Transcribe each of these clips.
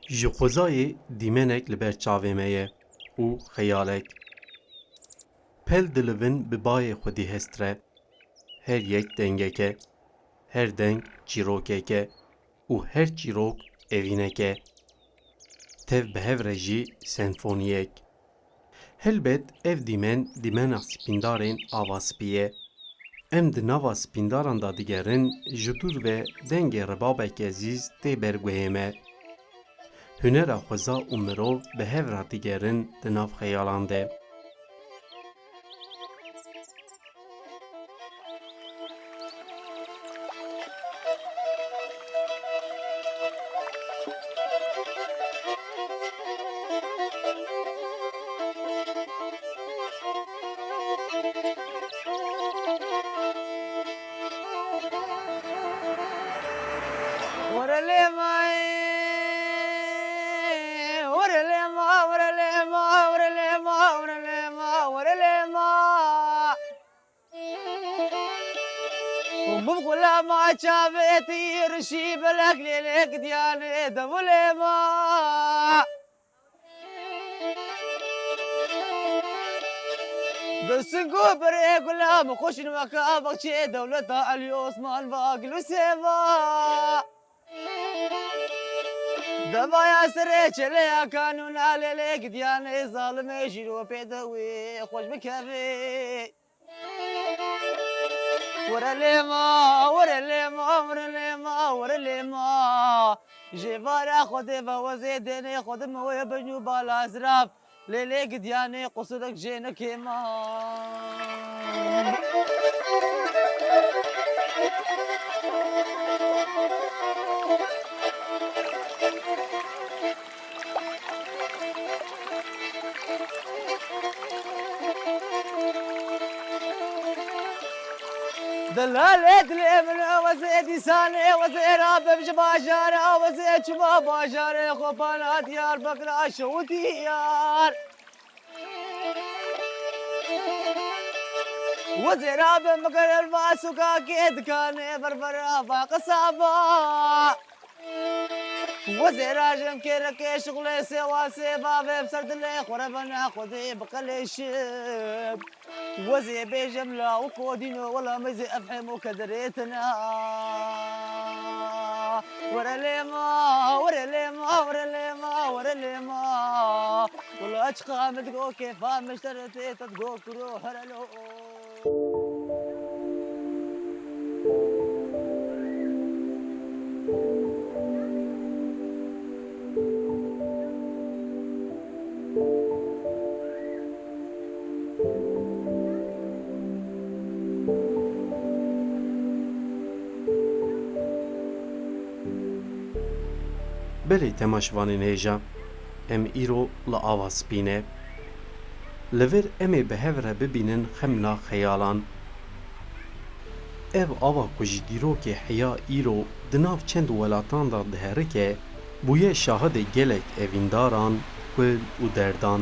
Ji xwezayê dîmenek li ber çavê me ye û xeyalek. Pel dilivin bi bayê xwedî hest re. Her yek dengek e. Her deng çîrokek e û her çîrok evînek e. Tev bi hev re jî senfoniyek. Helbet ev dîmen dîmena spîndarên avaspî ye. Em di nava spîndaran da digerin ji dûr ve dengê ribabek ezîz tê berguhê me. Hunera xweza û mirov bi hev re digerin di nav xeyalan de. وبقول ما شافتي رشي بلك ليلك دياني دولي ما بس نقول بريق ولا مخش المكابك شي دولة علي عثمان باقي وسيفا دبا يا سريش اللي كانوا نالي ليك دياني ظالم يجيرو بيدوي خوش بكافي ورا لما جبارا خودي بوزيدني خود مويه بنيو بالا زراف ليلي قدياني قصدك جينك ما دلالت لي من وزيد ساني وزير ابن باشار وزيد شباب باشار خوبانا ديار بكرا شوتيار وزير ابن مكر الماسوكا كيد كان بربرا باق صابا وزير اجم كيرك شغلي سوا سيبا بسرد لي خربنا خذي بقلي شب وزي بجملة وكودينو ولا مزي أفحم وكدريتنا ورا ليما ورا ليما ورا ليما ورا ليما والله أشقى متقو كيف مشترتي تتقو كروح رلو Belê temaşvanên hêja, em îro li ava spîne. Li vir em ê bi hev re bibînin xemla xeyalan. Ev ava ku ji dîrokê heya îro di nav çend welatan da diherike, bûye şahidê gelek evîndaran, kul û derdan.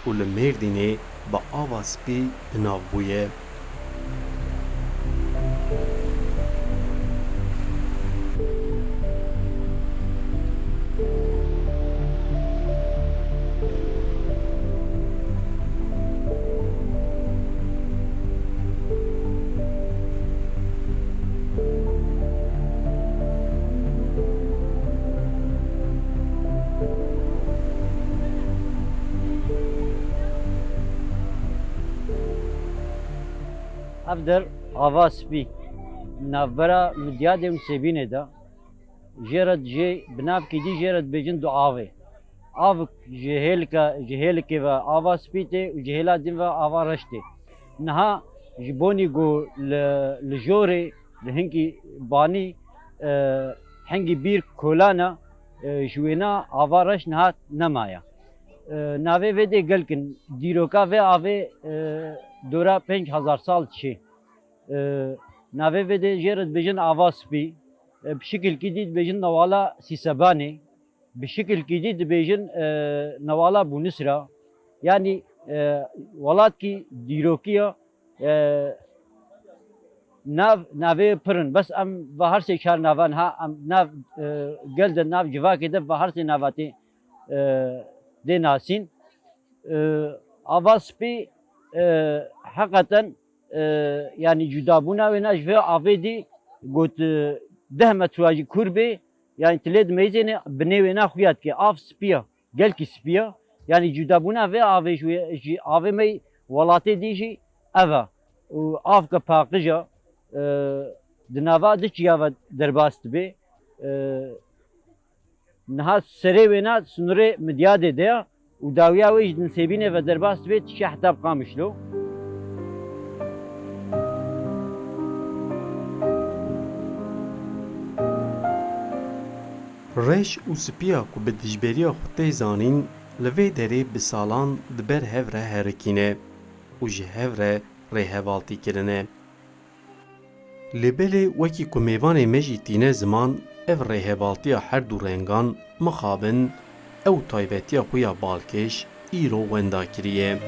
û li Mêrdînê bi ava spî binav bûye. افدر آواز بی نافبرا مدیادم سبینه دا جرد جه بناف کی دی جرد بجن دو آوه آو جهل که و آواز بیته و جهلا دین و آوا رشته نها جبونی گو لجوره لهنگی بانی هنگی بیر کولانا جوینا آوا رش نها نمایا ناوه وده گلکن دیروکا و آوه دورا 5000 سال چی ناوه وده جرد بجن آواز بی بشکل کی دید بجن نوالا سیسبانی بشکل کی دید بجن نوالا بونسرا yani velat ki dirokiya ناوی پرن بس ام و هر سه چهار ناوان ها ام ناو گلد ناو جوا کده و هر سه ناواتی دی ناسین آواسپی حقیقتا yani cudabuna ve najve avedi got 10 metrajı kurbe yani tled mezene bne ve na khuyat ki av spiya gel ki spiya yani cudabuna ve ave ave me walate diji ava av ka paqija dinava dik ya derbast be naha sere ve na sunure medyade de u dawiya ve din sebine ve derbast be şahtab qamışlo Reş û spiya ku bi dijberiya xwe tê zanîn li vê derê bi salan di ber hev re herekîne û ji hev re rêhevaltîkirine. Lêbelê wekî ku mêvanê me jî tîne ziman ev rêhevaltiya her du rengan mixabin ew taybetiya xwe ya balkêş îro wenda kiriye.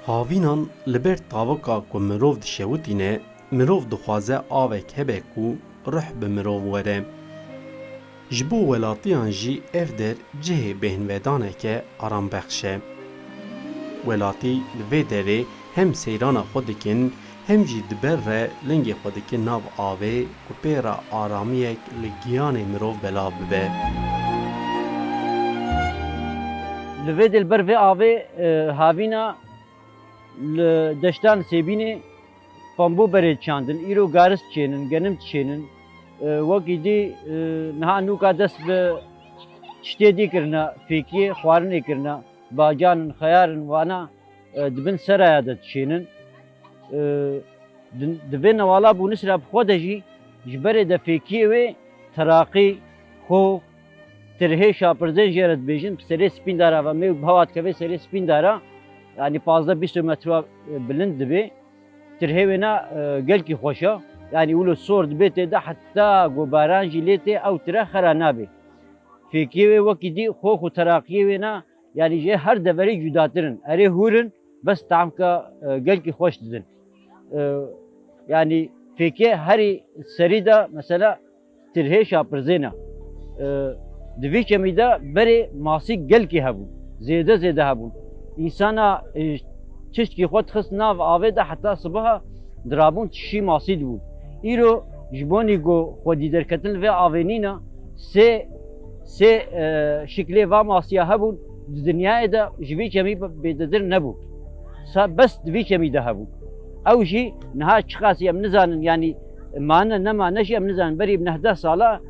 Havînan li ber tavika ku mirov dişewitîne, mirov dixwaze avek hebe ku rih bi mirov were. Ji bo welatiyan jî ev der cihê bêhnvedaneke arambexş e. Welatî li vê derê hem seyrana xwe dikin, hem jî di ber re lingê xwe dikin nav avê ku pêra aramiyek li giyanê mirov belav bibe. Li vê dil ber vê avê havîna deştan sebine pambu bere çandın, iro garis çenin, genim çenin, vakidi naha nuka dest be çtedi kirna, fikri xwarin kirna, bacanın, xayarın vana dibin seraya da çenin, dibin wala bu nisra bxodeji jbere de fikri ve teraqi xo terhe şapırzen jeret bejin sere spindara ve mev bhavat keve sere spindara yani fazla 20 metre bilind dibe terhevena gelki xoşa yani ulu sor dibe de hatta gobaran jilete ew tira xera nabe fikri ve vakidi xo teraqi vena yani je her deveri cudatirin ere hurin bes tamka gelki xoş didin yani fikri her serida mesela terhe şapırzena divi kemida beri masik gelki habu zede habu İnsana çeşitli xwed xist nav avê de heta sibaha dirabûn tişî masî dibû. Îro ji bonî got xwedî derketin vê avênîna sê şiklê va masiya hebûn di dinyayê de ji vî kemî bêdedir nebû. Bes di vî kemî de hebû. Ew jî niha çi qasî em nizanin yani mane nemane jî em nizanin berî bi 19 sala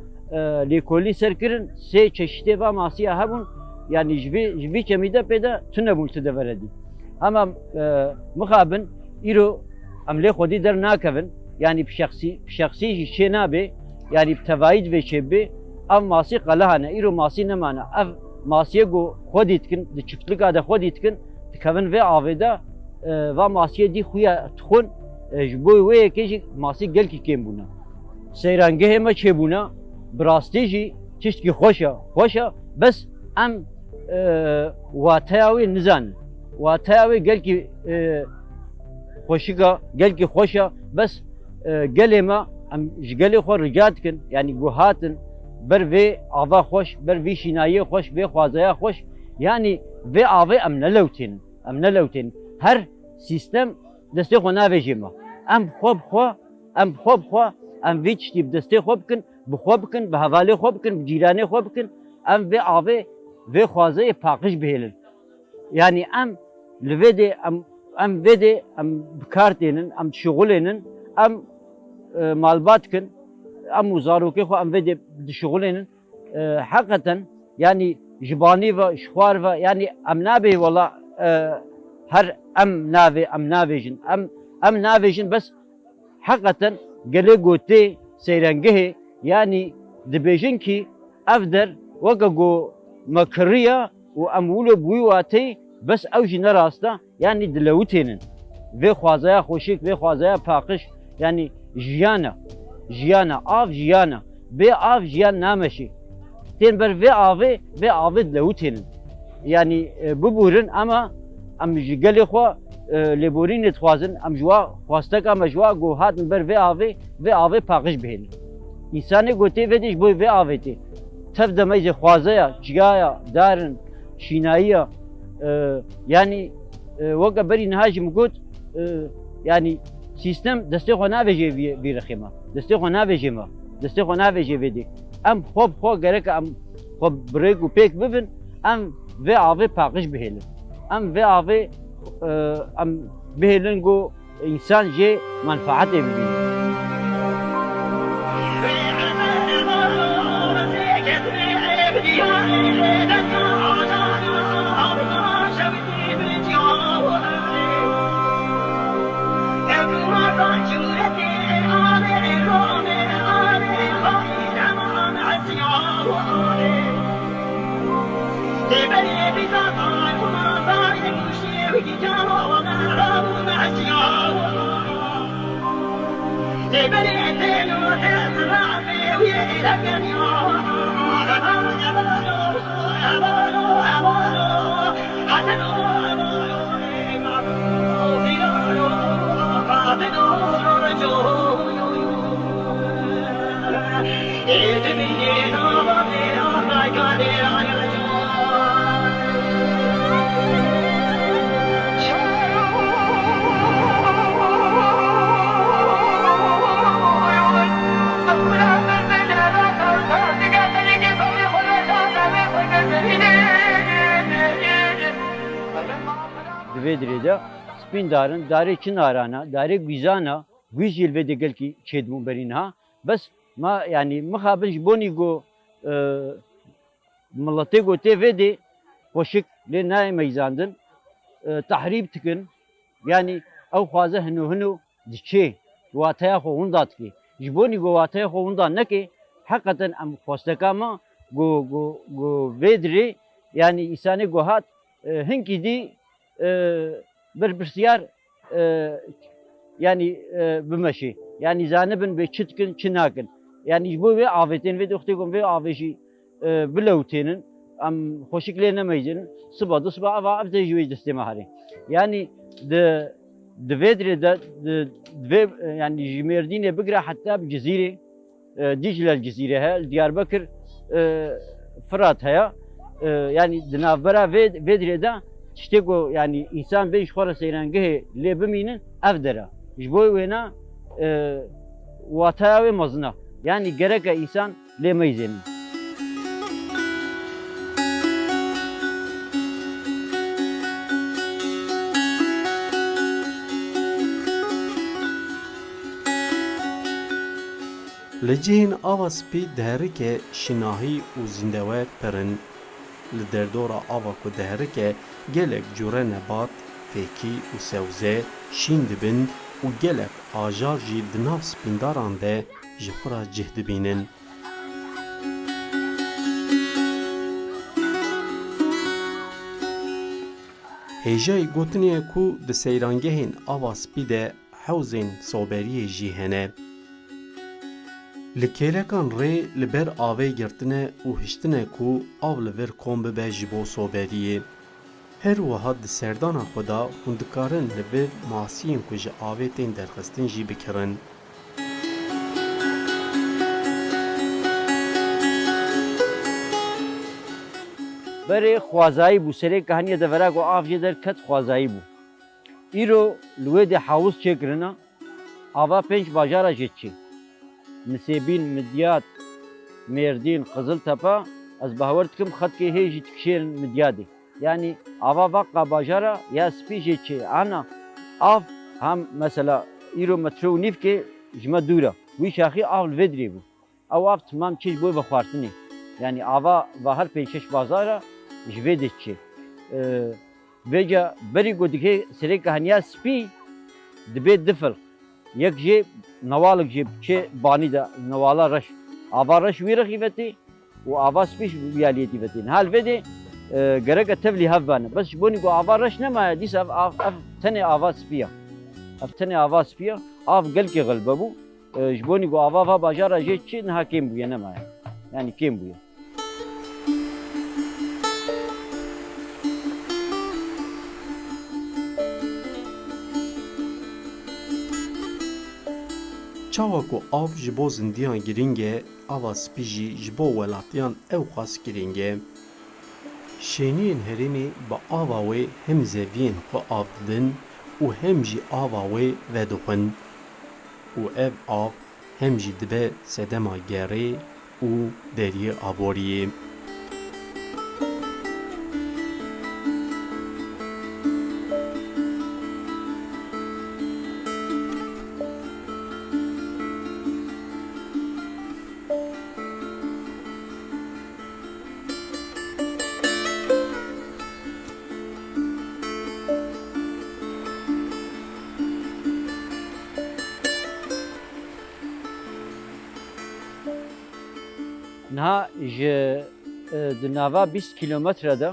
lêkolî serkirin sê çeşitê va masiya hebûn yani jvi kemide peda tune bultu de veredi. Ama muhabin iro amle xodi der nakevin yani şahsi şenabe yani tevayid ve şebbe av masi qalahana iro masi nemana av masiye go xodi tkin de çiftlik ada xodi tkin kevin ve aveda va masiye di xuya txun jbo ve keji masi gel ki kem buna. Seyrange hema çebuna brasteji çeştki xoşa bes am واتیاوی نزان واتیاوی گل کی خوشیگا گل کی خوشا بس گلی ما ام جگلی خو رجات کن yani guhatın ber ve ava hoş ber ve şinayi hoş ve xwazaya hoş yani ve ave am nelewtin her sistem deste xo navejima am xob xo am viç tip deste xobkin bu xobkin be havale xobkin cilane xobkin am ve ave ve xwazayê paqij bihêlin yani em li vê de em vê de em bikar tênin em dişuxulênin em malbat kin em û zarokê xwe em vê de dişuxulênin heqeten yani ji banî ve ji xwar ve yani em nabê wala her em navêjin em navêjin bes heqeten gelê gotê seyrengehê yani dibêjin ki ev der weke got مكرية وأموله بويواتي بس أوجي نراستا يعني دلوتينن في خوازايا خوشيك في خوازايا باقش يعني جيانا آف بي آف جيان نامشي تين بر في آفي دلوتينن yani bibûrin ama em ji gelê xwe lêborînê dixwazin em ji wa xwasteka me ji wa got hatin ber vê avê paqij bihêlin. İnsanê gotê vedê ji bo vê avê tê. Tev demê jê xwazeya, çigaya, darin, şînayiya yani weka berî niha jî min got yani sîstem destê xwe navêje vê rexê me. Destê xwe navêje me. Destê xwe navêje vedê. Em xwe gerek em xwe birêk û pêk bibin em vê avê paqij bihêlin. Em vê avê em bihêlin got însan jê menfaetê bibînin. Vedrede spin darın, darê çin arana, darê güzana, güz yıl ve degel ki çedmu berinha. Bes ma yani mixabin ji bonî got milletê gotê vedê xweşik lê nayê meyzandin tehrîb dikin yani ew xwaze hinû diçê wateya xwe winda dike. Ji bonî got wateya xwe winda neke heqeten em xwasteka me got vê dirê yani îsanê got hat hinkî dî bir pirsiyar yani bimeşi yani zanibin be çitkin çinakin yani bu ve avetin ve doktor ve aveşi bilawtinin am hoşiklerine meycin sıbadı sıba ava abde juve istemahari yani de vedre de yani jimerdine bigra hatta bir cezire Dicle cezire ha Diyarbakır Fırat ha yani dinavbera vedrede işte ko yani insan beş xora seyrangeh lebiminin evdera. İşboy vena vataya ve mazna. Yani gerek insan lemeyzen. Lecihên ava spî deherike şinahî û zindewer perin. Li derdora ava ku deherike gelek cure nebat, fêkî û sewze şîn dibin û gelek ajar jî di nav spîndaran de ji xwe re cih dibînin. Hêjayê gotinê ku di seyrangehên ava spî de hewzên soberiyê jî hene. Li kêlekan rê li ber avê girtine û hiştine ku av li vir kom bibe ji bo soberiyê. Her wiha di serdana xwe de hûn dikarin li vir masiyên ku ji avê tên derxistin jî bikirin. Berê xwazayî bû serê kehaniya devera ku av jê derket xwazayî bû. Îro li wê de hewz çêkirina ava pênc bajara jê çê. Nisêbîn, Midyat, Mêrdîn, Qiziltepe ez bawer dikim xetkê hê jî dikişêrin Midyadê. Yani ava vakka bajara ya spî jê çê ana av hem mesela îro metro û nîvkê ji me dûr e. Wî şaxî av li vê dirê bû. Ew av timam çê ji bo vexwartinê. Yani ava va her pênc şeş bazara ji vê de çê. Vêca berî got dike serê kehaniya spî dibe difil. Yek jê newalik jê çê banî de newala reş. Ava reş wî rexî vetê û ava spî ji wiyaliyetî vetê. Hal vê de gerek tevlî hev bane. Bes ji bonî got ava reş nemaye dîs ev tenê ava spî ye. Ev tenê ava spî ye. Av gelkê xilbe bû. Ji bonî got ava va bajara jê çê niha kêm bûye nemaye. Yani kêm bûye. Çawa ku av ji bo zindiyan giring e, ava spî jî ji bo welatiyan ew xas giring e. Şeniyên herêmê bi ava wê hem zeviyên xwe av didin û hem jî ava wê vedixwin. Û ev av hem jî dibe sedema gerê û deriyê aboriyê. نها ji di nava 20 kilometre de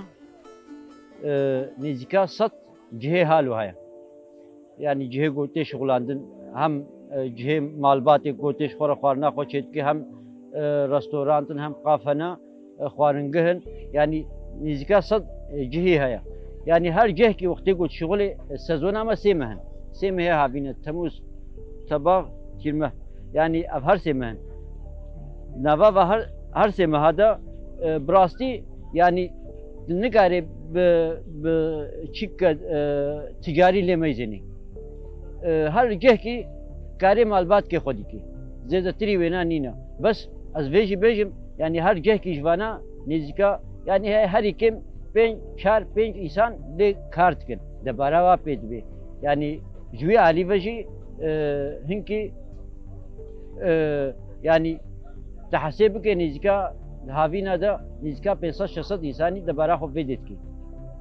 nêzîka 100 cihê halo heye. Yani cihê gotê şixulandin hem cihê malbatê gotê ji xwe re xwarina xwe çêdike hem restorantin hem qafena xwaringihin yani nêzîka 100 cihê heye. Yani her cihekî wextê got şixulê sezona me sê mehin. Sê mehê havîne Temûz, Tebağ, Tîrmeh. Yani ev her sê mehin. Nava ve her sê mehada bi rastî yani nikare bi çîka ticarî lê meyzênê. Her cihekî karê malbatkê xwe dîkê. Zêdetirî wêna nîne. Bes ez vê jî bêjim yani her cihekî ji vana nêzîka yani herî kêm 5 însan lê kar dikin. Debara wa pê dibe. Yani ji wî alî ve jî hinkî yani تحسب که نزدیکا هاوینا دا نزدیکا 500-600 انسانی دبارا خو بدید کی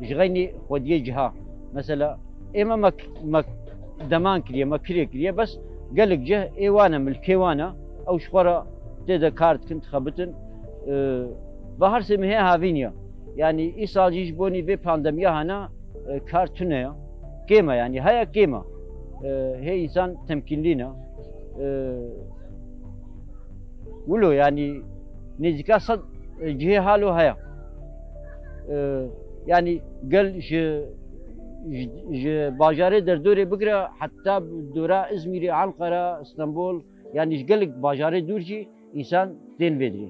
جغینی خودی جها مثلا اما مک دمان کریه مکریه کریه بس قالك جه ايوانا ملكيوانا او شخورا تدا كارت كنت خبتن بهر سمه هاوینیا yani İsal jiboni ve pandemiya hana kartune kema yani haya kema hey insan temkinliğine ولو يعني نزكا صد جهة حالو هيا يعني قال ج باجاري در دوري بقرا حتى دورا إزميري أنقرة اسطنبول يعني قال لك باجاري دورجي إنسان دين بدري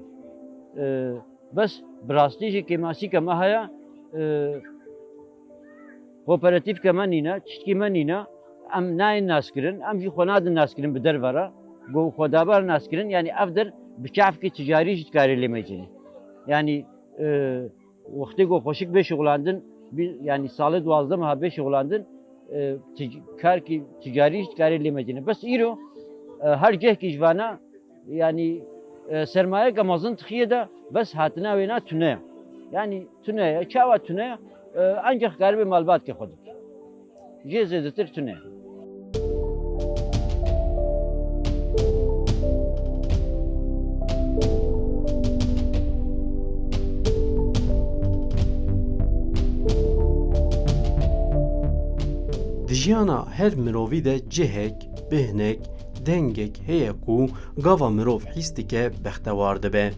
بس براستي جي كماسي كما هيا کوپراتیف كمان نينا تشتكي من نينا أم ناين ناس كرن أم جي خناد الناس كرن بدر ورا جو خدابر ناس كرن يعني أفضل بچاف کی ticari کاری ميجني يعني وقتی گو خوشک به شغلاندن yani salı 12 mah be şغلاندن kar ki ticari کاری ميجني بس ایرو her ceh ki jvana yani sermaye gamazın tıxiye de bes hatına ve na tüne yani tüne çava tüne ancak garibi malbat ki xodik cezedetir tüne Jiyana her mirovî de cihek, bihnek, dengek heye ku gava mirov hîs dike bextewar dibe.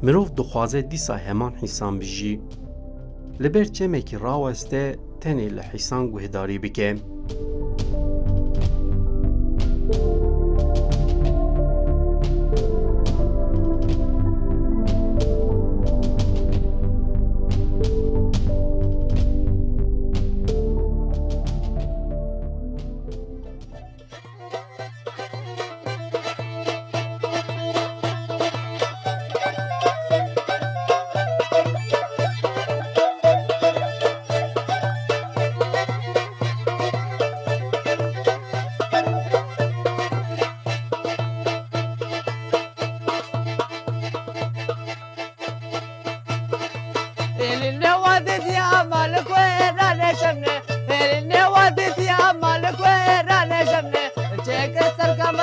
Mirov dixwaze dîsa heman hîsan bijî. Li ber çemekî raweste tenê li hîsan guhdarî bike. Eline vadit ya malik ve erane şemne. Eline vadit ya malik ve erane şemne. Çek sarkam